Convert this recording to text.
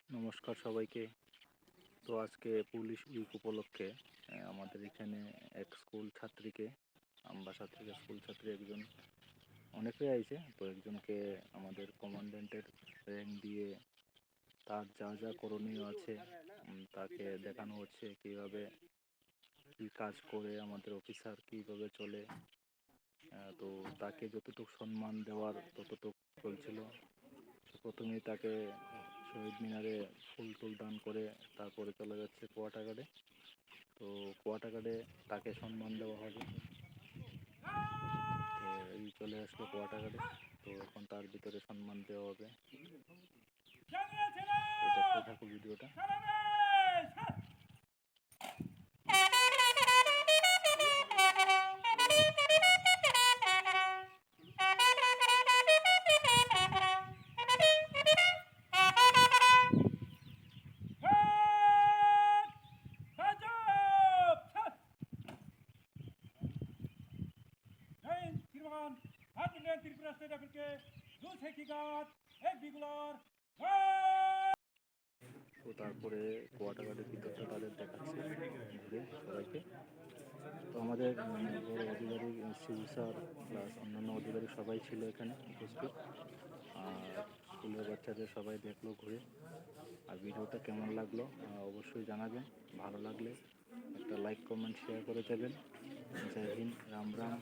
নমস্কার সবাইকে। তো আজকে পুলিশ উইক উপলক্ষে আমাদের এখানে এক স্কুল ছাত্রীকে বাসা থেকে স্কুল ছাত্রী একজন অনেকেই আইছে, তো একজনকে আমাদের কমান্ড্যান্টের র্যাঙ্ক দিয়ে তার যা যা করণীয় আছে তাকে দেখানো হচ্ছে কীভাবে কী কাজ করে আমাদের অফিসার কীভাবে চলে। তো তাকে যতটুকু সম্মান দেওয়ার ততটুকু চলছিল। প্রথমেই তাকে শহীদ মিনারে ফুল টুল দান করে তারপরে চলে যাচ্ছে কোয়াটাগার্ডে। তো কোয়াটাগার্ডে তাকে সম্মান দেওয়া হবে। তো এই চলে আসলো কোয়াটাগার্ডে, তো এখন তার ভিতরে সম্মান দেওয়া হবে। তো দেখতে থাকো ভিডিওটা। তো তারপরে কোয়াটাগার্ডের ভিতরটা তাদের দেখাচ্ছে ঘুরে সবাইকে। তো আমাদের বড় আধিকারিক সিভি স্যার প্লাস অন্যান্য আধিকারিক সবাই ছিল এখানে উপস্থিত। আর স্কুলের বাচ্চাদের সবাই দেখলো ঘুরে। আর ভিডিওটা কেমন লাগলো অবশ্যই জানাবেন। ভালো লাগলে একটা লাইক কমেন্ট শেয়ার করে দেবেন। জয় হিন্দ, রাম রাম।